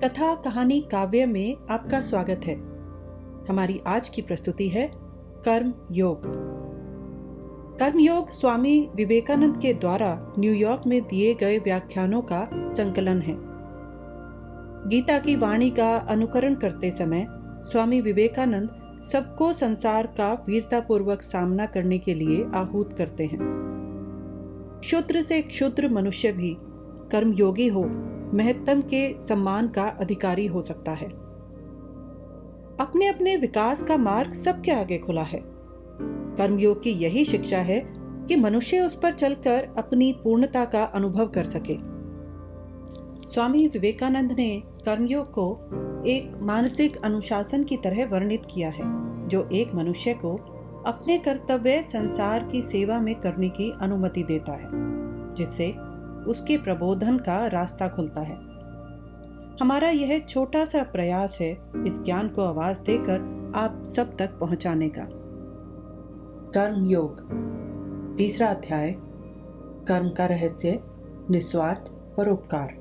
कथा कहानी काव्य में आपका स्वागत है। हमारी आज की प्रस्तुति है कर्म योग। कर्म योग स्वामी विवेकानंद के द्वारा न्यूयॉर्क में दिए गए व्याख्यानों का संकलन है। गीता की वाणी का अनुकरण करते समय स्वामी विवेकानंद सबको संसार का वीरतापूर्वक सामना करने के लिए आहूत करते हैं। क्षुद्र से क्षुद्र मनुष्य भी कर्मयोगी हो महत्तम के सम्मान का अधिकारी हो सकता है। अपने अपने विकास का मार्ग सबके आगे खुला है। कर्मयोग की यही शिक्षा है कि मनुष्य उस पर चलकर अपनी पूर्णता का अनुभव कर सके। स्वामी विवेकानंद ने कर्मयोग को एक मानसिक अनुशासन की तरह वर्णित किया है, जो एक मनुष्य को अपने कर्तव्य संसार की सेवा में करने की अनुमति देता है, जिससे उसके प्रबोधन का रास्ता खुलता है। हमारा यह छोटा सा प्रयास है इस ज्ञान को आवाज देकर आप सब तक पहुंचाने का। कर्म योग, तीसरा अध्याय, कर्म का रहस्य, निस्वार्थ परोपकार।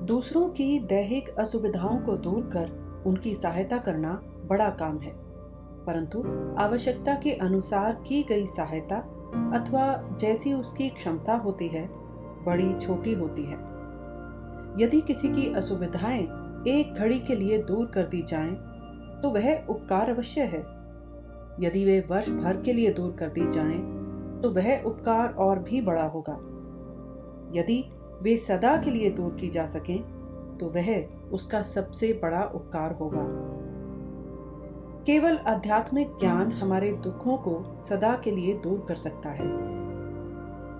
दूसरों की दैहिक असुविधाओं को दूर कर उनकी सहायता करना बड़ा काम है, परंतु आवश्यकता के अनुसार की गई सहायता अथवा जैसी उसकी क्षमता होती है बड़ी छोटी होती है। यदि किसी की असुविधाएं एक घड़ी के लिए दूर कर दी जाएं, तो वह उपकार अवश्य है। यदि वे वर्ष भर के लिए दूर कर दी जाएं, तो वह उपकार और भी बड़ा होगा। यदि वे सदा के लिए दूर की जा सकें, तो वह उसका सबसे बड़ा उपकार होगा। केवल आध्यात्मिक ज्ञान हमारे दुखों को सदा के लिए दूर कर सकता है।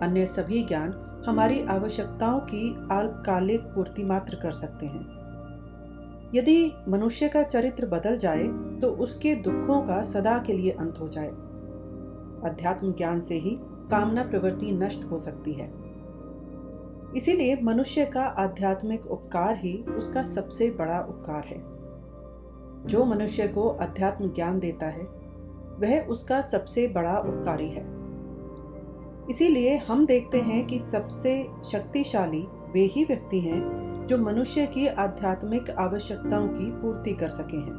अन्य सभी ज्ञान हमारी आवश्यकताओं की अल्पकालिक पूर्ति मात्र कर सकते हैं। यदि मनुष्य का चरित्र बदल जाए, तो उसके दुखों का सदा के लिए अंत हो जाए। अध्यात्म ज्ञान से ही कामना प्रवृत्ति नष्ट हो सकती है। इसीलिए मनुष्य का आध्यात्मिक उपकार ही उसका सबसे बड़ा उपकार है। जो मनुष्य को अध्यात्म ज्ञान देता है, वह उसका सबसे बड़ा उपकारी है। इसीलिए हम देखते हैं कि सबसे शक्तिशाली वे ही व्यक्ति हैं जो मनुष्य की आध्यात्मिक आवश्यकताओं की पूर्ति कर सके हैं।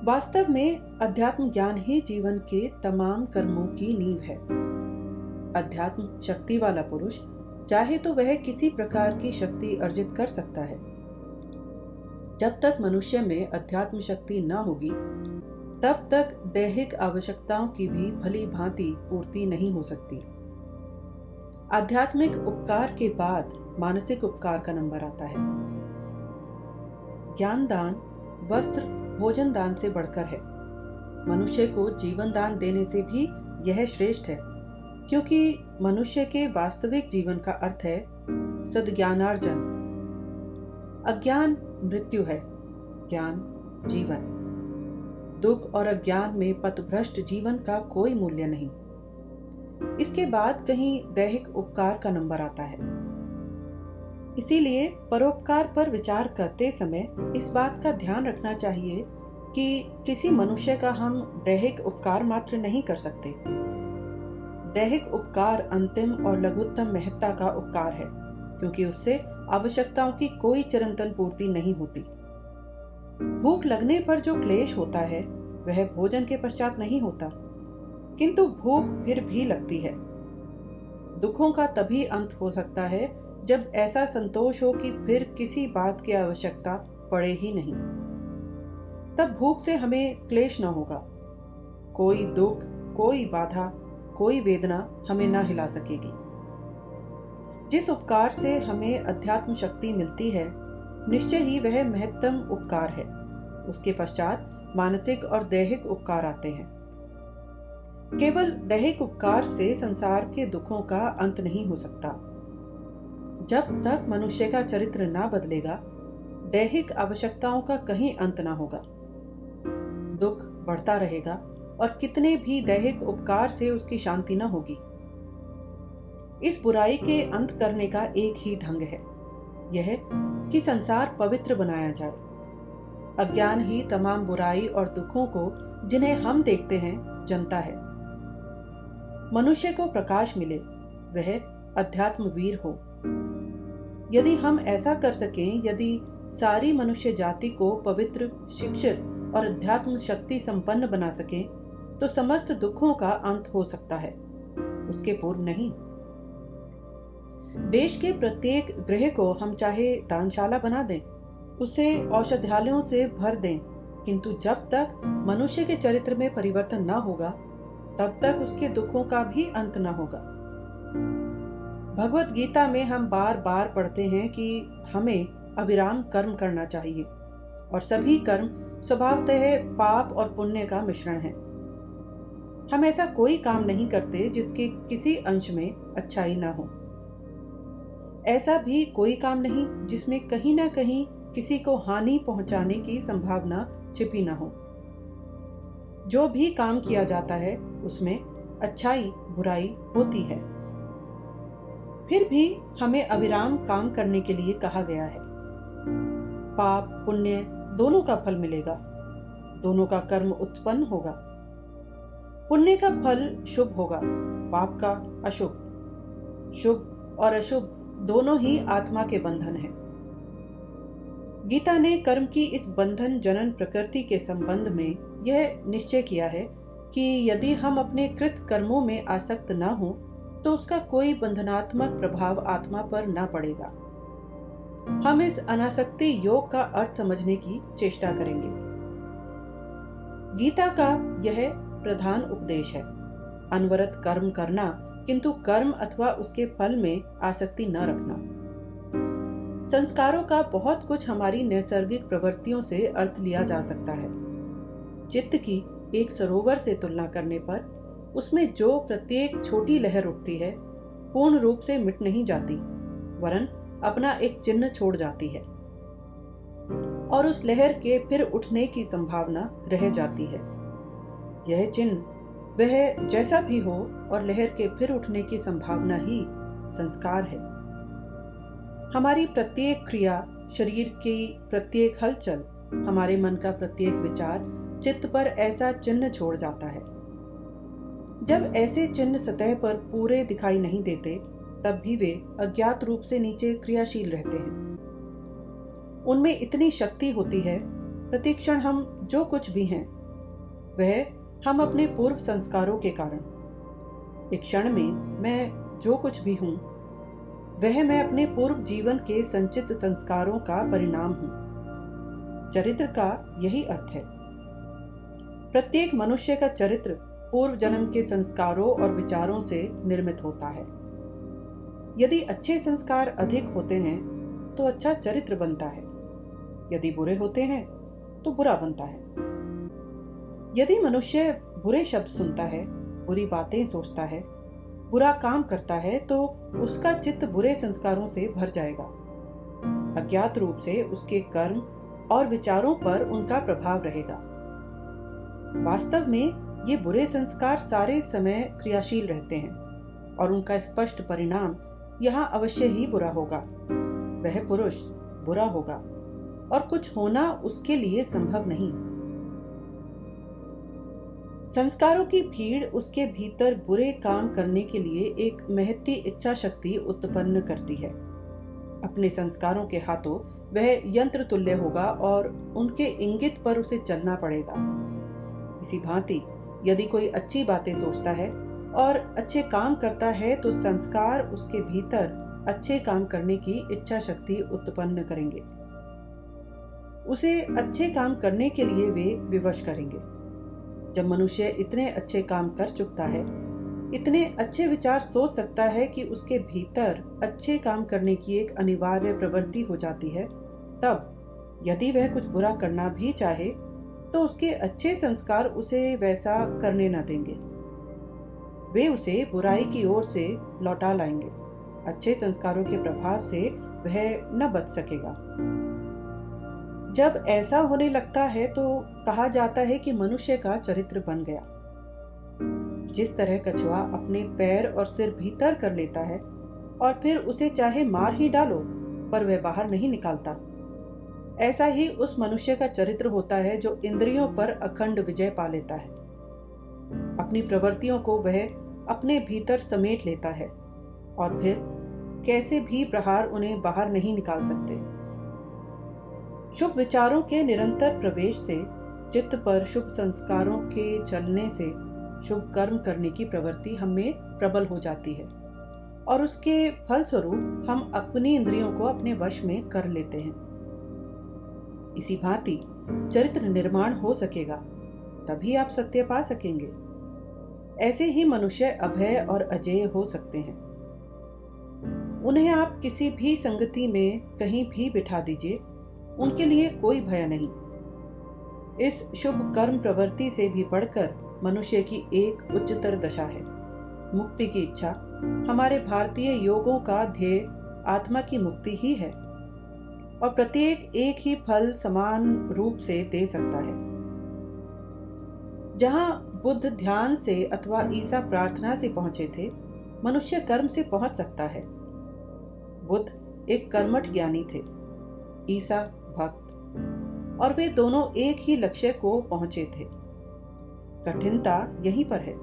वास्तव में अध्यात्म ज्ञान ही जीवन के तमाम कर्मों की नींव है। अध्यात्म शक्ति वाला पुरुष चाहे तो वह किसी प्रकार की शक्ति अर्जित कर सकता है। जब तक मनुष्य में अध्यात्म शक्ति न होगी, तब तक दैहिक आवश्यकताओं की भी भली भांति पूर्ति नहीं हो सकती। आध्यात्मिक उपकार के बाद मानसिक उपकार का नंबर आता है। ज्ञान दान, वस्त्र, भोजन दान से बढ़कर है। मनुष्य को जीवन दान देने से भी यह श्रेष्ठ है, क्योंकि मनुष्य के वास्तविक जीवन का अर्थ है सद्ज्ञानार्जन। अज्ञान मृत्यु है, ज्ञान जीवन। दुख और अज्ञान में पथभ्रष्ट जीवन का कोई मूल्य नहीं। इसके बाद कहीं दैहिक उपकार का नंबर आता है। इसीलिए परोपकार पर विचार करते समय इस बात का ध्यान रखना चाहिए कि किसी मनुष्य का हम दैहिक उपकार मात्र नहीं कर सकते। दैहिक उपकार अंतिम और लघुत्तम महत्ता का उपकार है, क्योंकि उससे आवश्यकताओं की कोई चिरंतन पूर्ति नहीं होती। भूख लगने पर जो क्लेश होता है, वह भोजन के पश्चात नहीं होता, किंतु भूख फिर भी लगती है। दुखों का तभी अंत हो सकता है जब ऐसा संतोष हो कि फिर किसी बात की आवश्यकता पड़े ही नहीं। तब भूख से हमें क्लेश न होगा। कोई दुख, कोई बाधा, कोई वेदना हमें ना हिला सकेगी। जिस उपकार से हमें अध्यात्म शक्ति मिलती है, निश्चय ही वह महत्तम उपकार है। उसके पश्चात मानसिक और दैहिक उपकार आते हैं। केवल दैहिक उपकार से संसार के दुखों का अंत नहीं हो सकता। जब तक मनुष्य का चरित्र ना बदलेगा, दैहिक आवश्यकताओं का कहीं अंत ना होगा। दुख बढ़ता रहेगा और कितने भी दैहिक उपकार से उसकी शांति न होगी। इस बुराई के अंत करने का एक ही ढंग है, यह कि संसार पवित्र बनाया जाए। अज्ञान ही तमाम बुराई और दुखों को जिन्हें हम देखते हैं जनता है। मनुष्य को प्रकाश मिले, वह अध्यात्म वीर हो। यदि हम ऐसा कर सकें, यदि सारी मनुष्य जाति को पवित्र, शिक्षित और अध्यात्म शक्ति संपन्न बना सकें, तो समस्त दुखों का अंत हो सकता है, उसके पूर्व नहीं। देश के प्रत्येक गृह को हम चाहे दानशाला बना दें, उसे औषधालयों से भर दें, किंतु जब तक मनुष्य के चरित्र में परिवर्तन न होगा, तब तक उसके दुखों का भी अंत न होगा। भगवत गीता में हम बार बार पढ़ते हैं कि हमें अविराम कर्म करना चाहिए और सभी कर्म स्वभावतः पाप और पुण्य का मिश्रण है। हम ऐसा कोई काम नहीं करते जिसके किसी अंश में अच्छाई ना हो। ऐसा भी कोई काम नहीं जिसमें कहीं ना कहीं किसी को हानि पहुंचाने की संभावना छिपी ना हो। जो भी काम किया जाता है उसमें अच्छाई बुराई होती है। फिर भी हमें अविराम काम करने के लिए कहा गया है। पाप पुण्य दोनों का फल मिलेगा, दोनों का कर्म उत्पन्न होगा। पुण्य का फल शुभ होगा, पाप का अशुभ। शुभ और अशुभ दोनों ही आत्मा के बंधन हैं। गीता ने कर्म की इस बंधन जनन प्रकृति के संबंध में यह निश्चय किया है कि यदि हम अपने कृत कर्मों में आसक्त न हो, तो उसका कोई बंधनात्मक प्रभाव आत्मा पर न पड़ेगा। हम इस अनासक्ति योग का अर्थ समझने की चेष्टा करेंगे। गीता का यह प्रधान उपदेश है, अनवरत कर्म करना, किंतु कर्म अथवा उसके फल में आसक्ति न रखना। संस्कारों का बहुत कुछ हमारी नैसर्गिक प्रवृत्तियों से अर्थ लिया जा सकता है। चित्त की एक सरोवर से तुलना करने पर उसमें जो प्रत्येक छोटी लहर उठती है, पूर्ण रूप से मिट नहीं जाती, वरन अपना एक चिन्ह छोड़ जाती है और उस लहर के फिर उठने की संभावना रह जाती है। यह चिन्ह वह जैसा भी हो और लहर के फिर उठने की संभावना ही संस्कार है। हमारी प्रत्येक क्रिया, शरीर की प्रत्येक हलचल, हमारे मन का प्रत्येक विचार चित्त पर ऐसा चिन्ह छोड़ जाता है। जब ऐसे चिन्ह सतह पर पूरे दिखाई नहीं देते, तब भी वे अज्ञात रूप से नीचे क्रियाशील रहते हैं। उनमें इतनी शक्ति होती है, प्रतिक्षण हम जो कुछ भी हैं, वह हम अपने पूर्व संस्कारों के कारण। एक क्षण में मैं जो कुछ भी हूं, वह मैं अपने पूर्व जीवन के संचित संस्कारों का परिणाम हूं। चरित्र का यही अर्थ है। प्रत्येक मनुष्य का चरित्र पूर्व जन्म के संस्कारों और विचारों से निर्मित होता है। यदि अच्छे संस्कार अधिक होते हैं तो अच्छा चरित्र बनता है, यदि बुरे होते हैं तो बुरा बनता है। यदि मनुष्य बुरे शब्द सुनता है, बुरी बातें सोचता है, बुरा काम करता है, तो उसका चित्त बुरे संस्कारों से भर जाएगा। अज्ञात रूप से उसके कर्म और विचारों पर उनका प्रभाव रहेगा। वास्तव में ये बुरे संस्कार सारे समय क्रियाशील रहते हैं और उनका स्पष्ट परिणाम यहाँ अवश्य ही बुरा होगा। वह पुरुष बुरा होगा और कुछ होना उसके लिए संभव नहीं। संस्कारों की भीड़ उसके भीतर बुरे काम करने के लिए एक महती इच्छा शक्ति उत्पन्न करती है। अपने संस्कारों के हाथों वह यंत्र तुल्य होगा और उनके इंगित पर उसे चलना पड़ेगा। इसी भांति यदि कोई अच्छी बातें सोचता है और अच्छे काम करता है, तो संस्कार उसके भीतर अच्छे काम करने की इच्छा शक्ति उत्पन्न करेंगे। उसे अच्छे काम करने के लिए वे विवश करेंगे। जब मनुष्य इतने अच्छे काम कर चुकता है, इतने अच्छे विचार सोच सकता है कि उसके भीतर अच्छे काम करने की एक अनिवार्य प्रवृत्ति हो जाती है, तब यदि वह कुछ बुरा करना भी चाहे तो उसके अच्छे संस्कार उसे वैसा करने न देंगे। वे उसे बुराई की ओर से लौटा लाएंगे। अच्छे संस्कारों के प्रभाव से वह न बच सकेगा। जब ऐसा होने लगता है तो कहा जाता है कि मनुष्य का चरित्र बन गया। जिस तरह कछुआ अपने पैर और सिर भीतर कर लेता है और फिर उसे चाहे मार ही डालो पर वह बाहर नहीं निकालता, ऐसा ही उस मनुष्य का चरित्र होता है जो इंद्रियों पर अखंड विजय पा लेता है। अपनी प्रवृत्तियों को वह अपने भीतर समेट लेता है और फिर कैसे भी प्रहार उन्हें बाहर नहीं निकाल सकते। शुभ विचारों के निरंतर प्रवेश से, चित्त पर शुभ संस्कारों के चलने से शुभ कर्म करने की प्रवृत्ति हमें प्रबल हो जाती है और उसके फलस्वरूप हम अपनी इंद्रियों को अपने वश में कर लेते हैं। इसी भांति चरित्र निर्माण हो सकेगा, तभी आप सत्य पा सकेंगे। ऐसे ही मनुष्य अभय और अजेय हो सकते हैं। उन्हें आप किसी भी संगति में कहीं भी बिठा दीजिए, उनके लिए कोई भय नहीं। इस शुभ कर्म प्रवृत्ति से भी बढ़कर मनुष्य की एक उच्चतर दशा है, मुक्ति की इच्छा। हमारे भारतीय योगों का ध्येय आत्मा की मुक्ति ही है और प्रत्येक एक ही फल समान रूप से दे सकता है। जहां बुद्ध ध्यान से अथवा ईसा प्रार्थना से पहुंचे थे, मनुष्य कर्म से पहुंच सकता है। बुद्ध एक कर्मठ ज्ञानी थे, ईसा भक्त, और वे दोनों एक ही लक्ष्य को पहुंचे थे। कठिनता यहीं पर है।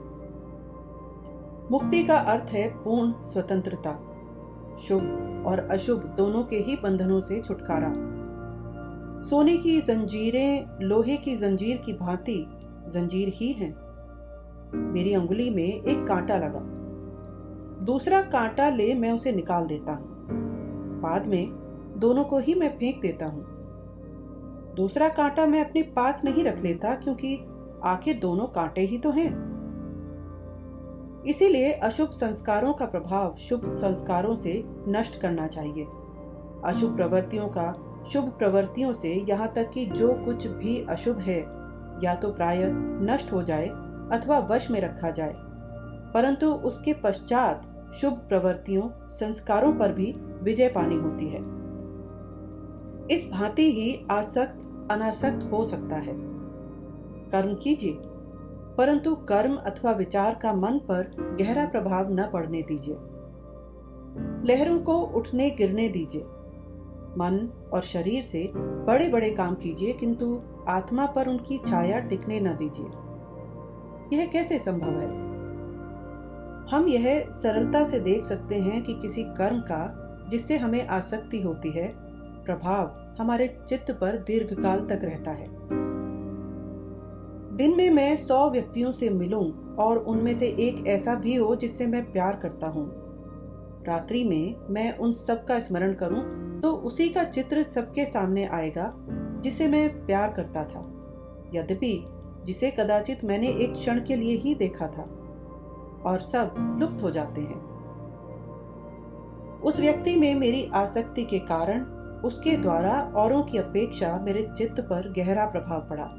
मुक्ति का अर्थ है पूर्ण स्वतंत्रता, शुभ और अशुभ दोनों के ही बंधनों से छुटकारा। सोने की जंजीरें लोहे की जंजीर की भांति जंजीर ही हैं। मेरी अंगुली में एक कांटा लगा, दूसरा कांटा ले मैं उसे निकाल देता हूं, बाद में दोनों को ही मैं फेंक देता हूं। दूसरा कांटा मैं अपने पास नहीं रख लेता, क्योंकि आखिर दोनों कांटे ही तो हैं। इसीलिए अशुभ संस्कारों का प्रभाव शुभ संस्कारों से नष्ट करना चाहिए। अशुभ प्रवृत्तियों का शुभ प्रवृत्तियों से, यहाँ तक कि जो कुछ भी अशुभ है या तो प्रायः नष्ट हो जाए अथवा वश में रखा जाए, परंतु उसके पश्चात शुभ प्रवृत्तियों संस्कारों पर भी विजय पानी होती है। इस भांति ही आसक्त अनासक्त हो सकता है। कर्म कीजिए, परंतु कर्म अथवा विचार का मन पर गहरा प्रभाव न पड़ने दीजिए। लहरों को उठने गिरने दीजिए। मन और शरीर से बड़े बड़े काम कीजिए, किंतु आत्मा पर उनकी छाया टिकने न दीजिए। यह कैसे संभव है? हम यह सरलता से देख सकते हैं कि किसी कर्म का जिससे हमें आसक्ति होती है, प्रभाव हमारे चित्त पर दीर्घकाल तक रहता है। दिन में मैं 100 व्यक्तियों से मिलूं और उनमें से एक ऐसा भी हो जिससे मैं प्यार करता हूं। रात्रि में मैं उन सब का स्मरण करूं तो उसी का चित्र सबके सामने आएगा जिसे मैं प्यार करता था, यद्यपि जिसे कदाचित मैंने एक क्षण के लिए ही देखा था, और सब लुप्त हो जाते हैं। उस व्यक्ति में मेरी आसक्ति के कारण उसके द्वारा औरों की अपेक्षा मेरे चित्त पर गहरा प्रभाव पड़ा।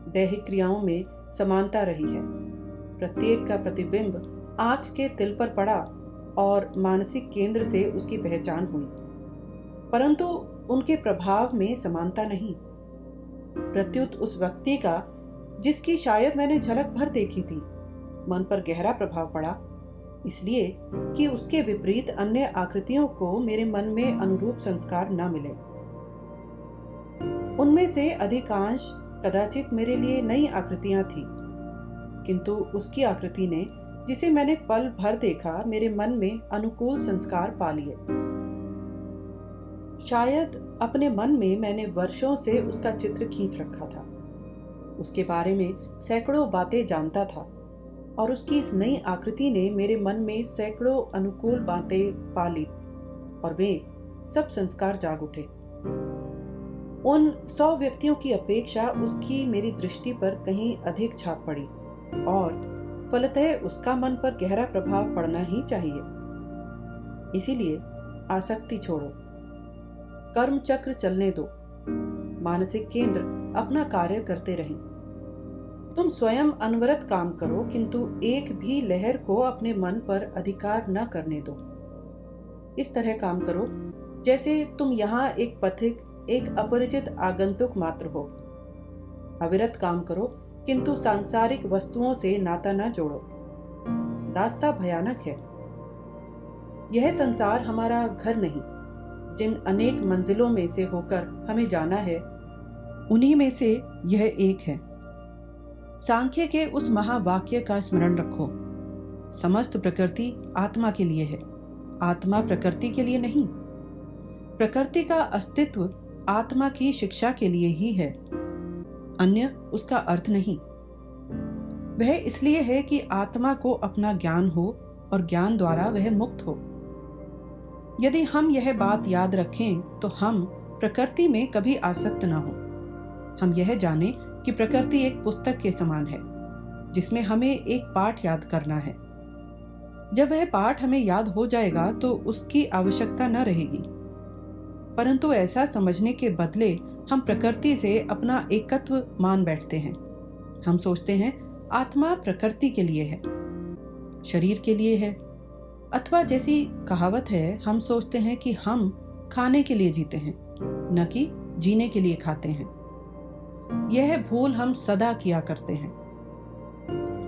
दैहिक क्रियाओं में समानता रही है। प्रत्येक का प्रतिबिंब आंख के तिल पर पड़ा और मानसिक केंद्र से उसकी पहचान हुई, परंतु उनके प्रभाव में समानता नहीं। प्रत्युत उस व्यक्ति का, जिसकी शायद मैंने झलक भर देखी थी, मन पर गहरा प्रभाव पड़ा, इसलिए कि उसके विपरीत अन्य आकृतियों को मेरे मन में अनुरूप संस्कार न मिले। उनमें से अधिकांश कदाचित मेरे लिए नई आकृतियां थी, किंतु उसकी आकृति ने, जिसे मैंने पल भर देखा, मेरे मन में अनुकूल संस्कार पा लिए। शायद अपने मन में मैंने वर्षों से उसका चित्र खींच रखा था। उसके बारे में सैकड़ों बातें जानता था और उसकी इस नई आकृति ने मेरे मन में सैकड़ों अनुकूल बातें पा ली और वे सब संस्कार जाग उठे। उन 100 व्यक्तियों की अपेक्षा उसकी मेरी दृष्टि पर कहीं अधिक छाप पड़ी और फलतः उसका मन पर गहरा प्रभाव पड़ना ही चाहिए। इसीलिए आसक्ति छोड़ो, कर्म चक्र चलने दो, मानसिक केंद्र अपना कार्य करते रहें। तुम स्वयं अनवरत काम करो, किंतु एक भी लहर को अपने मन पर अधिकार न करने दो। इस तरह काम करो जैसे तुम यहाँ एक पथिक, एक अपरिचित आगंतुक मात्र हो। अविरत काम करो, किंतु सांसारिक वस्तुओं से नाता न जोड़ो। दास्ता भयानक है। यह संसार हमारा घर नहीं, जिन अनेक मंजिलों में से होकर हमें जाना है, उन्हीं में से यह एक है। सांख्य के उस महावाक्य का स्मरण रखो, समस्त प्रकृति आत्मा के लिए है, आत्मा प्रकृति के लिए नहीं। प्रकृति का अस्तित्व आत्मा की शिक्षा के लिए ही है, अन्य उसका अर्थ नहीं। वह इसलिए है कि आत्मा को अपना ज्ञान हो और ज्ञान द्वारा वह मुक्त हो। यदि हम यह बात याद रखें तो हम प्रकृति में कभी आसक्त न हो। हम यह जाने कि प्रकृति एक पुस्तक के समान है जिसमें हमें एक पाठ याद करना है। जब वह पाठ हमें याद हो जाएगा तो उसकी आवश्यकता न रहेगी, परंतु ऐसा समझने के बदले हम प्रकृति से अपना एकत्व मान बैठते हैं। हम सोचते हैं आत्मा प्रकृति के लिए है, शरीर के लिए है, अथवा जैसी कहावत है, हम सोचते हैं कि हम खाने के लिए जीते हैं, न कि जीने के लिए खाते हैं। यह भूल हम सदा किया करते हैं।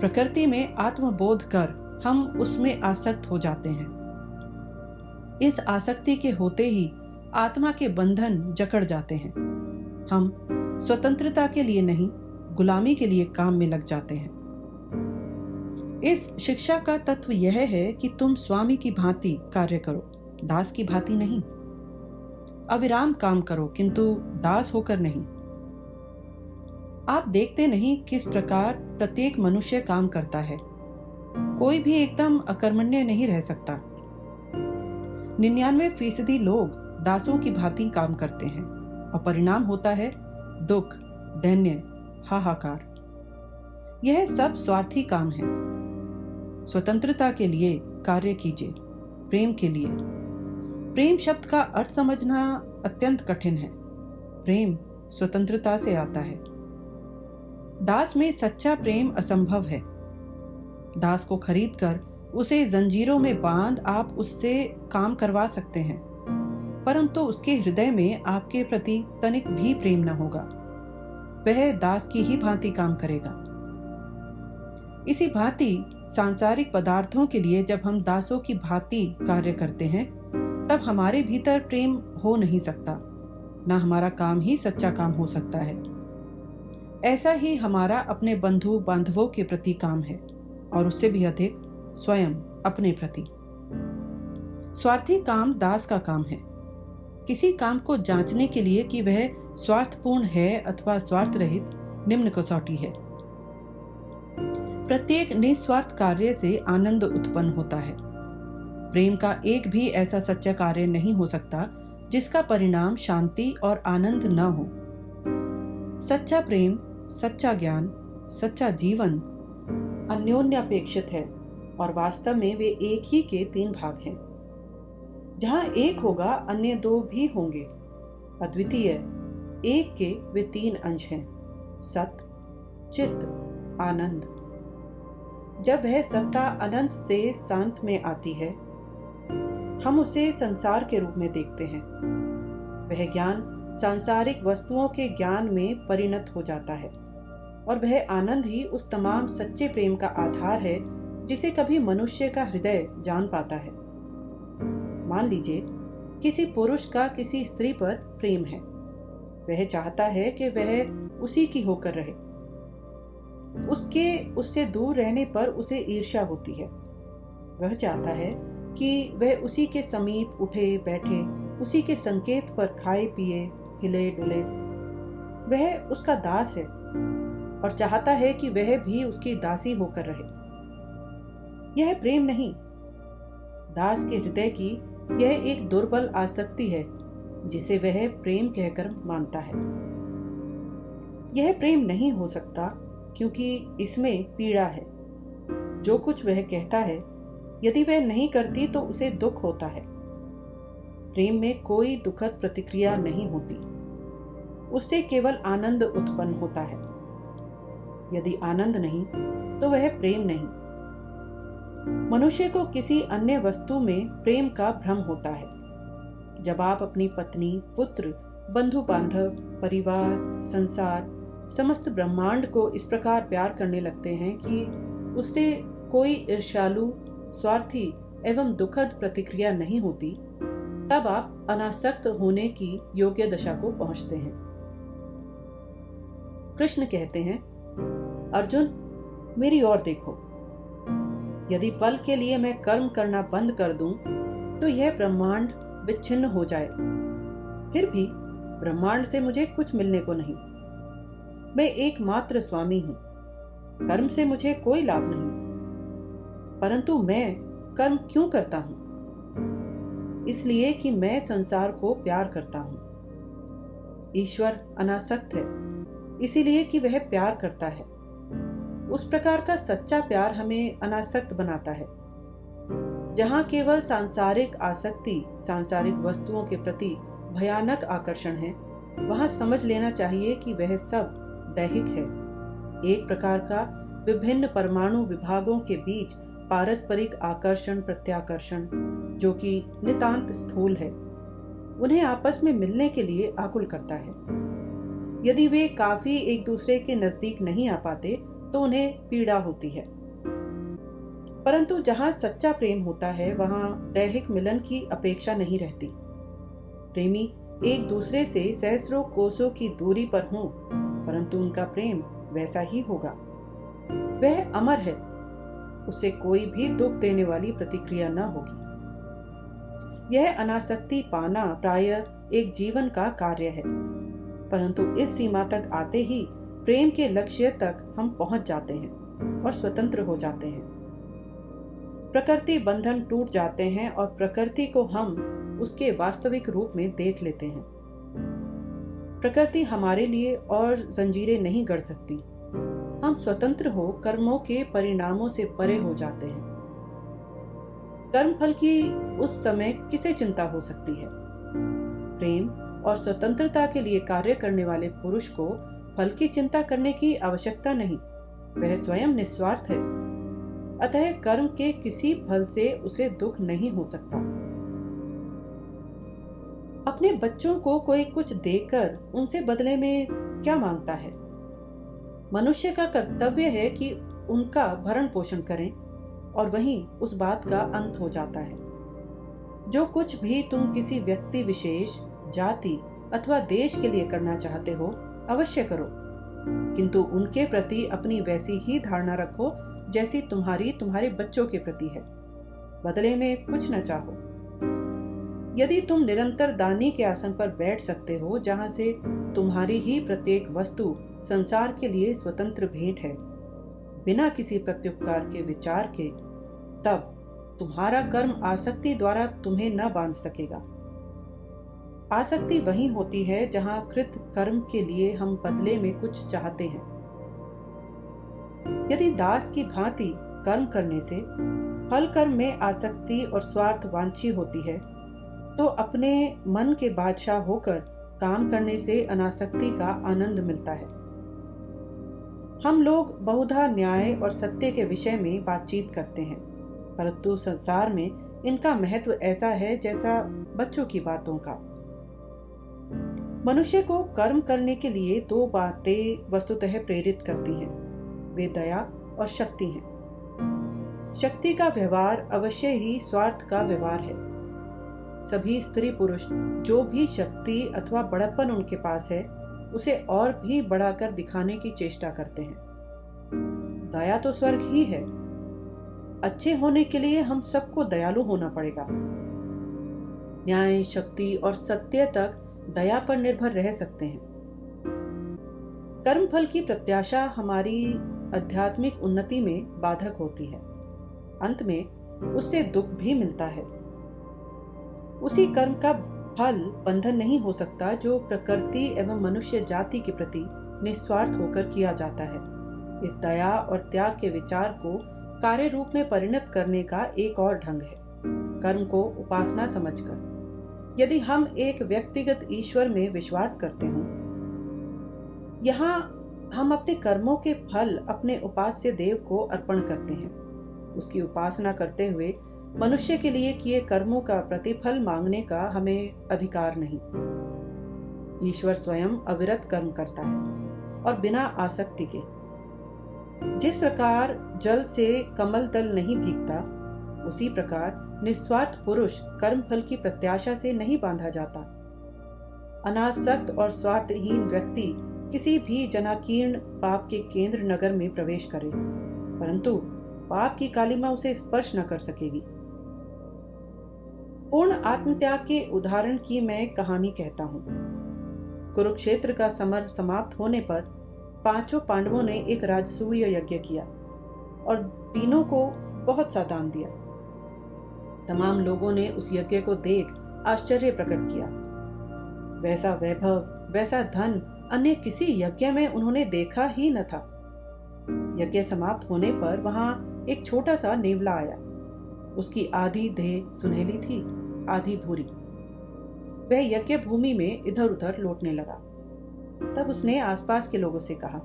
प्रकृति में आत्मबोध कर हम उसमें आसक्त हो जाते हैं। इस आसक्ति के होते ही आत्मा के बंधन जकड़ जाते हैं। हम स्वतंत्रता के लिए नहीं, गुलामी के लिए काम में लग जाते हैं। इस शिक्षा का तत्व यह है कि तुम स्वामी की भांति कार्य करो, दास की भांति नहीं। अविराम काम करो, किंतु दास होकर नहीं। आप देखते नहीं किस प्रकार प्रत्येक मनुष्य काम करता है। कोई भी एकदम अकर्मण्य नहीं रह सकता। 99% लोग दासों की भांति काम करते हैं और परिणाम होता है दुख, दैन्य, हाहाकार। यह सब स्वार्थी काम है। स्वतंत्रता के लिए कार्य कीजिए, प्रेम के लिए। प्रेम शब्द का अर्थ समझना अत्यंत कठिन है। प्रेम स्वतंत्रता से आता है। दास में सच्चा प्रेम असंभव है। दास को खरीदकर उसे जंजीरों में बांध आप उससे काम करवा सकते हैं, परंतु उसके हृदय में आपके प्रति तनिक भी प्रेम न होगा। वह दास की ही भांति काम करेगा। इसी भांति सांसारिक पदार्थों के लिए जब हम दासों की भांति कार्य करते हैं, तब हमारे भीतर प्रेम हो नहीं सकता, ना हमारा काम ही सच्चा काम हो सकता है। ऐसा ही हमारा अपने बंधु बांधवों के प्रति काम है, और उससे भी अधिक स्वयं अपने प्रति। स्वार्थी काम दास का काम है। किसी काम को जांचने के लिए कि वह स्वार्थपूर्ण है अथवा स्वार्थ रहित निम्न कसौटी है। प्रत्येक निस्वार्थ कार्य से आनंद उत्पन्न होता है। प्रेम का एक भी ऐसा सच्चा कार्य नहीं हो सकता जिसका परिणाम शांति और आनंद न हो। सच्चा प्रेम, सच्चा ज्ञान, सच्चा जीवन अन्योन्यापेक्षित है और वास्तव में वे एक ही के 3 भाग हैं। जहां एक होगा अन्य 2 भी होंगे। अद्वितीय एक के वे 3 अंश हैं, सत, चित, आनंद। जब वह सत्ता अनंत से शांत में आती है, हम उसे संसार के रूप में देखते हैं। वह ज्ञान सांसारिक वस्तुओं के ज्ञान में परिणत हो जाता है, और वह आनंद ही उस तमाम सच्चे प्रेम का आधार है जिसे कभी मनुष्य का हृदय जान पाता है। मान लीजिए किसी पुरुष का किसी स्त्री पर प्रेम है। वह चाहता है कि वह उसी की होकर रहे। उससे दूर रहने पर उसे ईर्ष्या होती है। वह चाहता है कि वह उसी के समीप उठे बैठे, उसी के संकेत पर खाए पिए, हिले डुले। वह उसका दास है और चाहता है कि वह भी उसकी दासी होकर रहे। यह प्रेम नहीं। दास के हृदय की यह एक दुर्बल आसक्ति है जिसे वह प्रेम कहकर मानता है। यह प्रेम नहीं हो सकता क्योंकि इसमें पीड़ा है। जो कुछ वह कहता है, यदि वह नहीं करती तो उसे दुख होता है। प्रेम में कोई दुखद प्रतिक्रिया नहीं होती, उससे केवल आनंद उत्पन्न होता है। यदि आनंद नहीं तो वह प्रेम नहीं। मनुष्य को किसी अन्य वस्तु में प्रेम का भ्रम होता है। जब आप अपनी पत्नी, पुत्र, बंधु बांधव, परिवार, संसार, समस्त ब्रह्मांड को इस प्रकार प्यार करने लगते हैं कि उससे कोई ईर्ष्यालु, स्वार्थी एवं दुखद प्रतिक्रिया नहीं होती, तब आप अनासक्त होने की योग्य दशा को पहुंचते हैं। कृष्ण कहते हैं, अर्जुन, मेरी ओर देखो। यदि पल के लिए मैं कर्म करना बंद कर दूं, तो यह ब्रह्मांड विच्छिन्न हो जाए। फिर भी ब्रह्मांड से मुझे कुछ मिलने को नहीं। मैं एकमात्र स्वामी हूं। कर्म से मुझे कोई लाभ नहीं। परंतु मैं कर्म क्यों करता हूं? इसलिए कि मैं संसार को प्यार करता हूं। ईश्वर अनासक्त है, इसीलिए कि वह प्यार करता है। उस प्रकार का सच्चा प्यार हमें अनासक्त बनाता है। जहां केवल सांसारिक आसक्ति, सांसारिक वस्तुओं के प्रति भयानक आकर्षण है, वहां समझ लेना चाहिए कि वह सब दैहिक है। एक प्रकार का विभिन्न परमाणु विभागों के बीच पारस्परिक आकर्षण प्रत्याकर्षण, जो कि नितांत स्थूल है, उन्हें आपस में मिलने के लिए आकुल करता है। यदि वे काफी एक दूसरे के नजदीक नहीं आ पाते तो उन्हें पीड़ा होती है। परंतु जहां सच्चा प्रेम होता है, वहां दैहिक मिलन की अपेक्षा नहीं रहती। प्रेमी एक दूसरे से सहस्रों कोसों की दूरी पर हों, परंतु उनका प्रेम वैसा ही होगा। वह अमर है, उसे कोई भी दुख देने वाली प्रतिक्रिया न होगी। यह अनासक्ति पाना प्रायः एक जीवन का कार्य है, परंतु इस सीमा तक आते ही प्रेम के लक्ष्य तक हम पहुंच जाते हैं और स्वतंत्र हो जाते हैं। प्रकृति बंधन टूट जाते हैं और प्रकृति को हम उसके वास्तविक रूप में देख लेते हैं। प्रकृति हमारे लिए और जंजीरें नहीं गढ़ सकती। हम स्वतंत्र हो कर्मों के परिणामों से परे हो जाते हैं। कर्म फल की उस समय किसे चिंता हो सकती है? प्रेम और स्वतंत्रता के लिए कार्य करने वाले पुरुष को फल की चिंता करने की आवश्यकता नहीं। वह स्वयं निस्वार्थ है। अतः कर्म के किसी फल से उसे दुख नहीं हो सकता। अपने बच्चों को कोई कुछ देकर उनसे बदले में क्या मांगता है? मनुष्य का कर्तव्य है कि उनका भरण पोषण करें, और वहीं उस बात का अंत हो जाता है। जो कुछ भी तुम किसी व्यक्ति विशेष, जाति अथवा देश के लिए करना चाहते हो, अवश्य करो, किंतु उनके प्रति अपनी वैसी ही धारणा रखो जैसी तुम्हारे बच्चों के प्रति है। बदले में कुछ न चाहो। यदि तुम निरंतर दानी के आसन पर बैठ सकते हो, जहां से तुम्हारी ही प्रत्येक वस्तु संसार के लिए स्वतंत्र भेंट है, बिना किसी प्रत्युपकार के विचार के, तब तुम्हारा कर्म आसक्ति द्वारा तुम्हें न बांध सकेगा। आसक्ति वही होती है जहां कृत कर्म के लिए हम बदले में कुछ चाहते हैं। यदि दास की भांति कर्म करने से फल कर्म में आसक्ति और स्वार्थ वांछी होती है, तो अपने मन के बादशाह होकर काम करने से अनासक्ति का आनंद मिलता है। हम लोग बहुधा न्याय और सत्य के विषय में बातचीत करते हैं, परंतु संसार में इनका महत्व ऐसा है जैसा बच्चों की बातों का। मनुष्य को कर्म करने के लिए दो बातें वस्तुतः प्रेरित करती हैं। वे दया और शक्ति हैं। शक्ति का व्यवहार अवश्य ही स्वार्थ का व्यवहार है। सभी स्त्री पुरुष जो भी शक्ति अथवा बड़प्पन उनके पास है, उसे और भी बढ़ाकर दिखाने की चेष्टा करते हैं। दया तो स्वर्ग ही है। अच्छे होने के लिए हम सबको दयालु होना पड़ेगा। न्याय, शक्ति और सत्य तक दया पर निर्भर रह सकते हैं। कर्म फल की प्रत्याशा हमारी आध्यात्मिक उन्नति में बाधक होती है। अंत में उससे दुख भी मिलता है। उसी कर्म का फल बंधन नहीं हो सकता जो प्रकृति एवं मनुष्य जाति के प्रति निस्वार्थ होकर किया जाता है। इस दया और त्याग के विचार को कार्य रूप में परिणत करने का एक और ढंग है, कर्म को उपासना समझकर। यदि हम एक व्यक्तिगत ईश्वर में विश्वास करते हों, यहाँ हम अपने कर्मों के फल अपने उपास्य देव को अर्पण करते हैं। उसकी उपासना करते हुए मनुष्य के लिए किए कर्मों का प्रतिफल मांगने का हमें अधिकार नहीं। ईश्वर स्वयं अविरत कर्म करता है और बिना आसक्ति के। जिस प्रकार जल से कमल दल नहीं भीगता, उसी प्रकार निस्वार्थ पुरुष कर्मफल की प्रत्याशा से नहीं बांधा जाता। अनासक्त और स्वार्थहीन व्यक्ति किसी भी जनाकीर्ण पाप के केंद्र नगर में प्रवेश करे, परंतु पाप की कालिमा उसे स्पर्श न कर सकेगी। पूर्ण आत्मत्याग के उदाहरण की मैं कहानी कहता हूँ। कुरुक्षेत्र का समर समाप्त होने पर पांचों पांडवों ने एक राजसूय यज्ञ किया और तीनों को बहुत सा दान दिया। तमाम लोगों ने उस यज्ञ को देख आश्चर्य प्रकट किया। वैसा वैभव, वैसा धन अन्य किसी यज्ञ में उन्होंने देखा ही न था। यज्ञ समाप्त होने पर वहां एक छोटा सा नेवला आया। उसकी आधी देह सुनहली थी, आधी भूरी। वह यज्ञ भूमि में इधर उधर लौटने लगा। तब उसने आसपास के लोगों से कहा,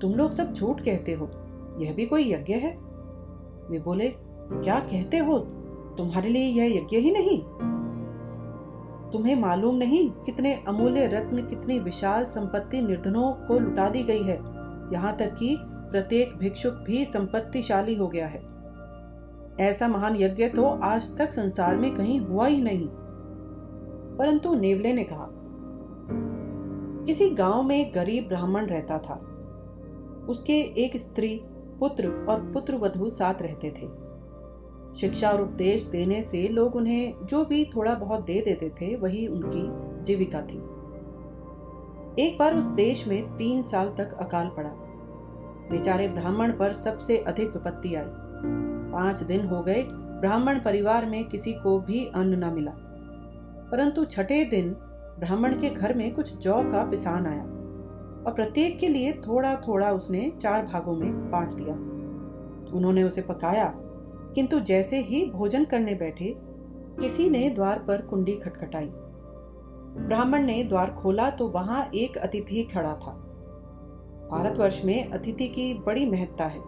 तुम लोग सब झूठ कहते हो, यह भी कोई यज्ञ है? वे बोले, क्या कहते हो, तुम्हारे लिए यह यज्ञ ही नहीं? तुम्हें मालूम नहीं कितने अमूल्य रत्न, कितनी विशाल संपत्ति निर्धनों को लुटा दी गई है। यहाँ तक कि प्रत्येक भिक्षुक भी संपत्तिशाली हो गया है। ऐसा महान यज्ञ तो आज तक संसार में कहीं हुआ ही नहीं। परंतु नेवले ने कहा, किसी गांव में एक गरीब ब्राह्मण रहता था। उसके एक स्त्री, पुत्र और पुत्रवधू साथ रहते थे। शिक्षा और उपदेश देने से लोग उन्हें जो भी थोड़ा बहुत दे देते थे, वही उनकी जीविका थी। एक बार उस देश में 3 साल तक अकाल पड़ा। बेचारे ब्राह्मण पर सबसे अधिक विपत्ति आई। 5 दिन हो गए, ब्राह्मण परिवार में किसी को भी अन्न न मिला। परंतु छठे दिन ब्राह्मण के घर में कुछ जौ का पिसान आया और प्रत्येक के लिए थोड़ा थोड़ा उसने 4 भागों में बांट दिया। उन्होंने उसे पकाया, किंतु जैसे ही भोजन करने बैठे, किसी ने द्वार पर कुंडी खटखटाई। ब्राह्मण ने द्वार खोला तो वहां एक अतिथि खड़ा था। भारतवर्ष में अतिथि की बड़ी महत्ता है।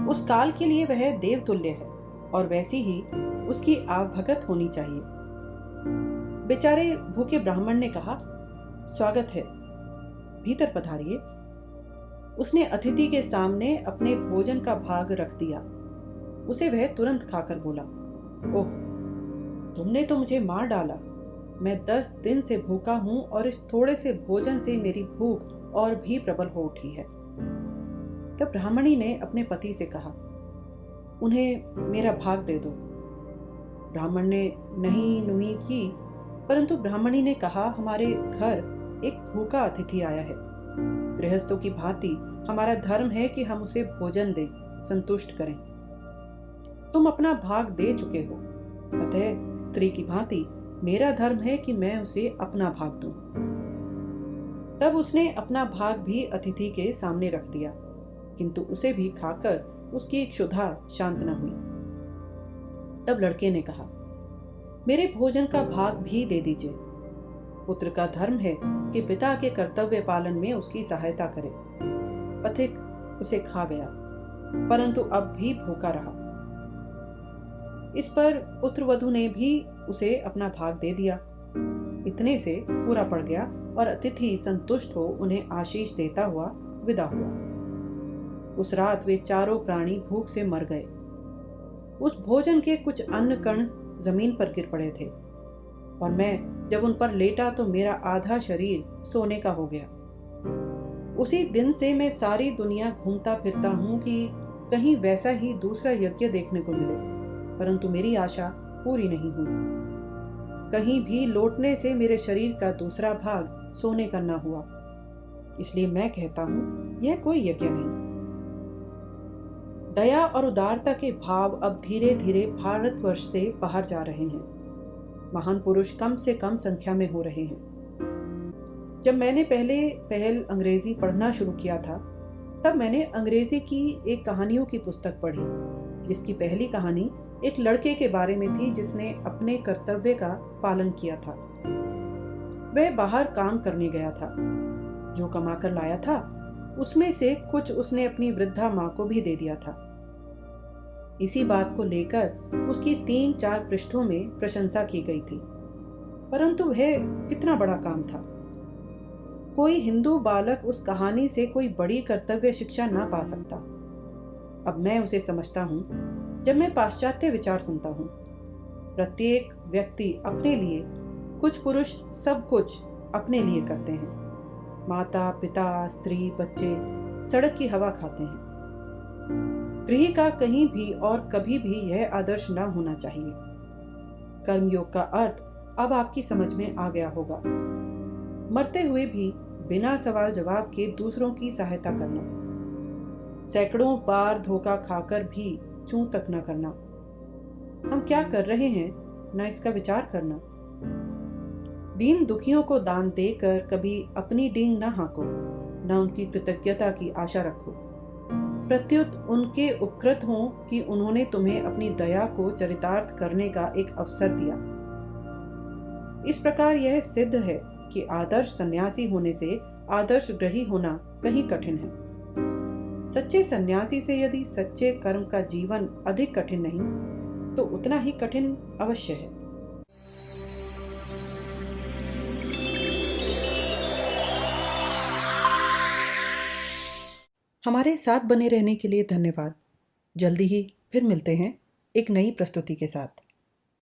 उस काल के लिए वह देवतुल्य है और वैसी ही उसकी आवभगत होनी चाहिए। बेचारे भूखे ब्राह्मण ने कहा, स्वागत है, भीतर पधारिए। उसने अतिथि के सामने अपने भोजन का भाग रख दिया। उसे वह तुरंत खाकर बोला, ओह, तुमने तो मुझे मार डाला। मैं 10 दिन से भूखा हूं और इस थोड़े से भोजन से मेरी भूख और भी प्रबल हो उठी है। तब ब्राह्मणी ने अपने पति से कहा, उन्हें मेरा भाग दे दो। ब्राह्मण ने नहीं नुही की, परंतु ब्राह्मणी ने कहा, हमारे घर एक भूखा अतिथि आया है। गृहस्थों की भांति हमारा धर्म है कि हम उसे भोजन दें, संतुष्ट करें। तुम अपना भाग दे चुके हो, अतः स्त्री की भांति मेरा धर्म है कि मैं उसे अपना भाग दूं। तब उसने अपना भाग भी अतिथि के सामने रख दिया, किंतु उसे भी खाकर उसकी क्षुधा शांत न हुई। तब लड़के ने कहा, मेरे भोजन का भाग भी दे दीजिए। पुत्र का धर्म है कि पिता के कर्तव्य पालन में उसकी सहायता करे। पथिक उसे खा गया, परंतु अब भी भूखा रहा। इस पर पुत्रवधू ने भी उसे अपना भाग दे दिया। इतने से पूरा पड़ गया और अतिथि संतुष्ट हो उन्हें आशीष देता हुआ विदा हुआ। उस रात वे चारों प्राणी भूख से मर गए। उस भोजन के कुछ अन्न कण जमीन पर गिर पड़े थे और मैं जब उन पर लेटा तो मेरा आधा शरीर सोने का हो गया। उसी दिन से मैं सारी दुनिया घूमता फिरता हूं कि कहीं वैसा ही दूसरा यज्ञ देखने को मिले, परंतु मेरी आशा पूरी नहीं हुई। कहीं भी लौटने से मेरे शरीर का दूसरा भाग सोने का न हुआ। इसलिए मैं कहता हूं, यह कोई यज्ञ नहीं। दया और उदारता के भाव अब धीरे धीरे भारतवर्ष से बाहर जा रहे हैं। महान पुरुष कम से कम संख्या में हो रहे हैं। जब मैंने पहल अंग्रेजी पढ़ना शुरू किया था, तब मैंने अंग्रेजी की एक कहानियों की पुस्तक पढ़ी, जिसकी पहली कहानी एक लड़के के बारे में थी जिसने अपने कर्तव्य का पालन किया था। वह बाहर काम करने गया था। जो कमाकर लाया था उसमें से कुछ उसने अपनी वृद्धा माँ को भी दे दिया था। इसी बात को लेकर उसकी 3-4 पृष्ठों में प्रशंसा की गई थी, परंतु वह कितना बड़ा काम था। कोई हिंदू बालक उस कहानी से कोई बड़ी कर्तव्य शिक्षा ना पा सकता। अब मैं उसे समझता हूँ। जब मैं पाश्चात्य विचार सुनता हूँ, प्रत्येक व्यक्ति अपने लिए, कुछ पुरुष सब कुछ अपने लिए करते हैं। माता पिता, स्त्री, बच्चे सड़क की हवा खाते हैं। गृह का कहीं भी और कभी भी यह आदर्श न होना चाहिए। कर्मयोग का अर्थ अब आपकी समझ में आ गया होगा। मरते हुए भी बिना सवाल जवाब के दूसरों की सहायता करना, सैकड़ों बार धोखा खाकर भी चूं तक न करना, हम क्या कर रहे हैं न इसका विचार करना, दीन दुखियों को दान देकर कभी अपनी डींग न हाँको, न उनकी कृतज्ञता की आशा रखो, प्रत्युत उनके उपकृत हों कि उन्होंने तुम्हें अपनी दया को चरितार्थ करने का एक अवसर दिया। इस प्रकार यह सिद्ध है कि आदर्श सन्यासी होने से आदर्श ग्रही होना कहीं कठिन है। सच्चे सन्यासी से यदि सच्चे कर्म का जीवन अधिक कठिन नहीं तो उतना ही कठिन अवश्य है। हमारे साथ बने रहने के लिए धन्यवाद। जल्दी ही फिर मिलते हैं एक नई प्रस्तुति के साथ।